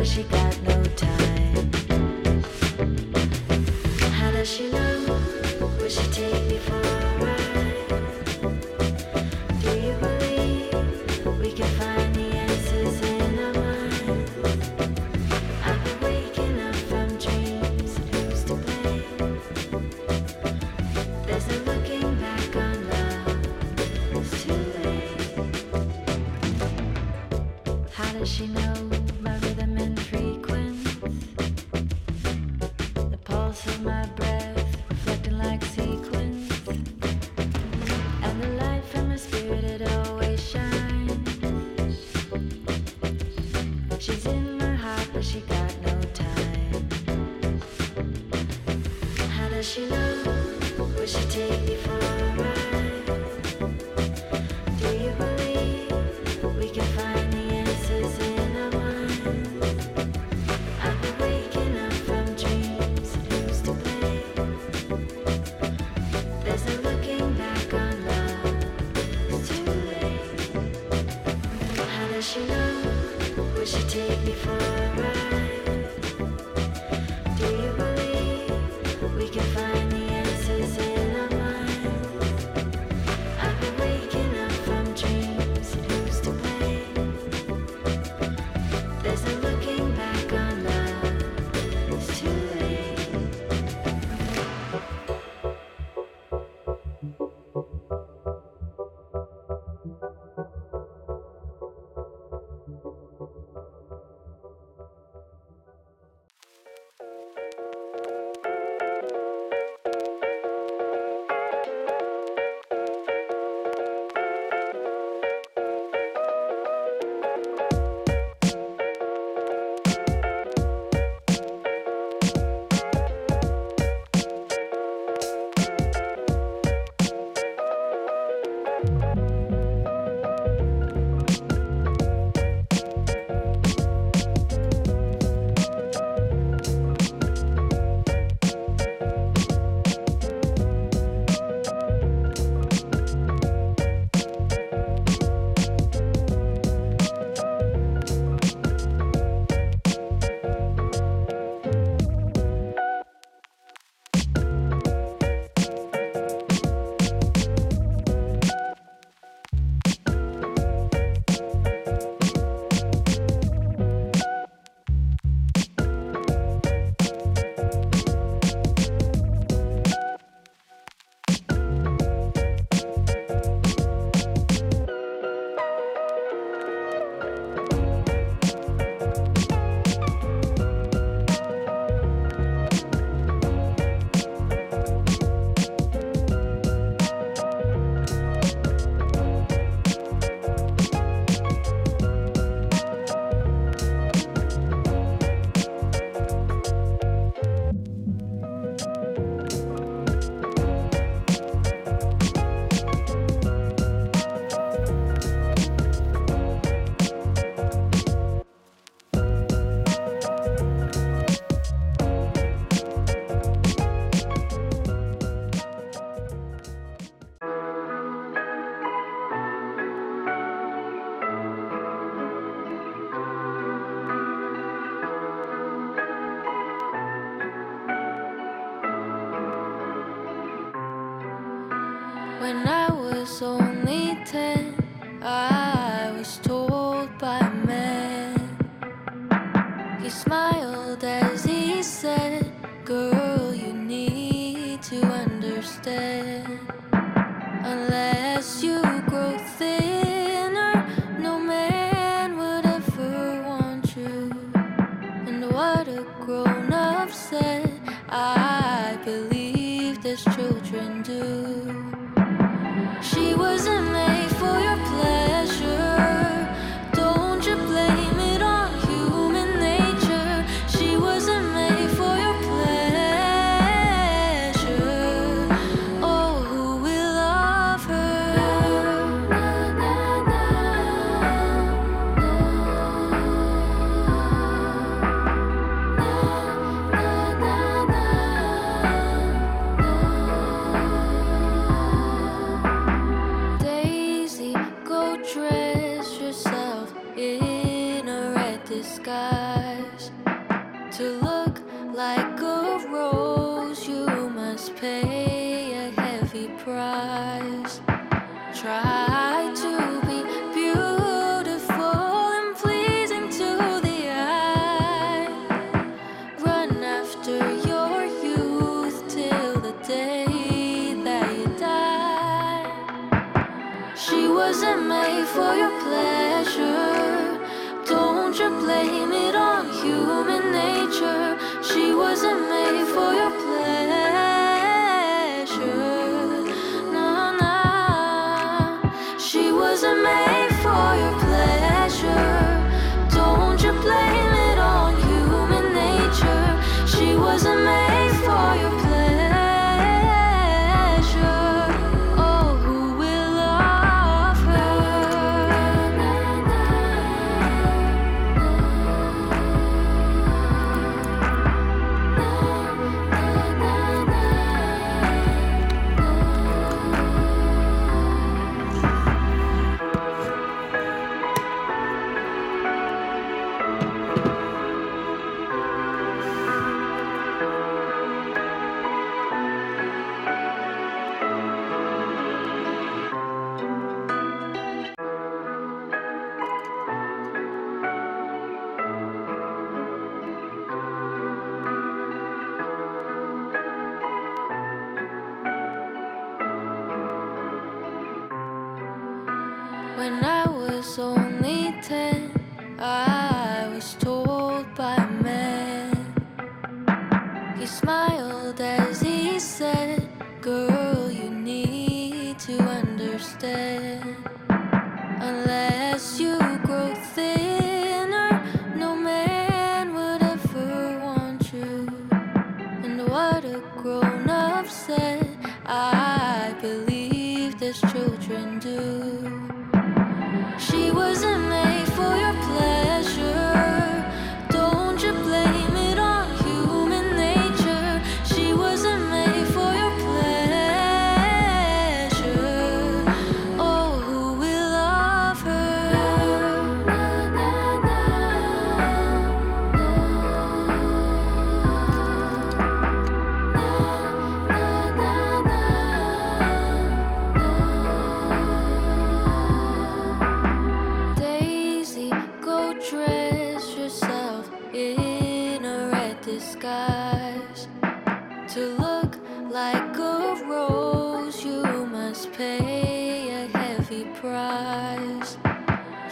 she got no time. How does she know? Will she take me for a ride? Do you believe we can find the answers in our mind? I've been waking up from dreams and who's to blame? There's no looking back on love, it's too late. How does she know my rhythm and frequency? The pulse of my breath reflecting like sequins, and the light from her spirit it always shines. She's in my heart but she got no time. How does she know? Will she take me for a ride? Do you believe we can find the answers in our mind? I've been waking up from dreams and who's to blame? There's no looking back on love, it's too late. How does she know? Will she take me for a ride? Do you believe we can find the answers in our mind? I've been waking up from dreams and who's to blame? There's no looking back on love, it's too late. When I was only 10, I was told by a man. He smiled as he said, "Girl, you need to understand. Unless you grow thinner, no man would ever want you." And what a grown-up said, I believed as children do. She wasn't made for your pleasure. Don't you blame it on human nature. She wasn't made for your pleasure. Oh, who will love her? Daisy, go disguise. To look like a rose, you must pay a heavy price. Try to be beautiful and pleasing to the eye. Run after your youth till the day that you die. She wasn't made for your pleasure. Don't you blame it on human nature. She wasn't made for your pleasure. No, no. She wasn't made for your pleasure. Don't you blame it on human nature. She wasn't made for your pleasure. Oh, who will love her? When I was only 10, I was told by a man. He smiled as he said, "Girl, you need to understand. Unless you grow thinner, no man would ever want you." And what a grown-up said, I believe as children do. She wasn't made for your pleasure. Don't you blame it on human nature. She wasn't made for your pleasure. Oh, who will love Daisy, go dress yourself in a red disguise. To look like a rose, you must pay a heavy price.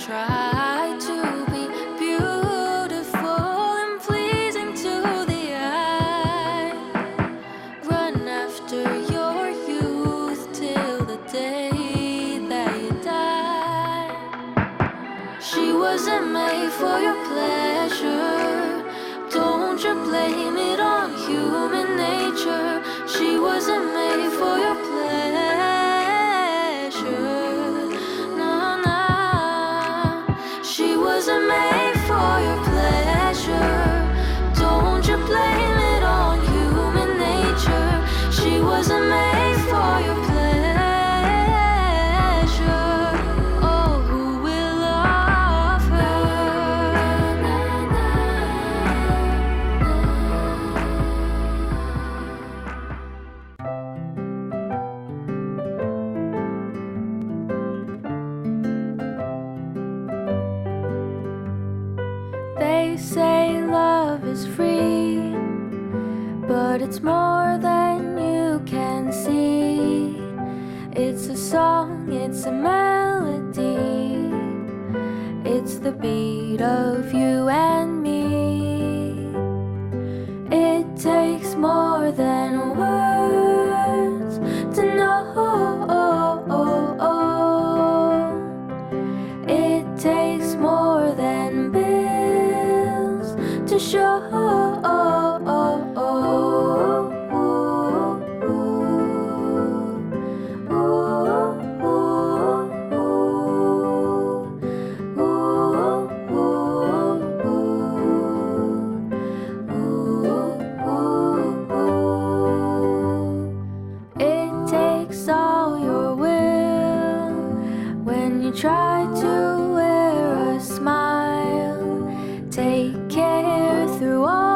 Try to be beautiful and pleasing to the eye. Run after your youth till the day that you die. She wasn't made for your pleasure. Don't you blame it on human nature. She wasn't made for your pleasure. No, no. She wasn't made for your pleasure. Don't you blame it on human nature. She wasn't made for your pleasure. Oh, who will love her? They say love is free, but it's more than you can see. It's a song, it's a melody. It's the beat of you and me. It takes more than words to know. It takes more than bills to show. It takes all your will when you try to wear a smile. Take care. here through all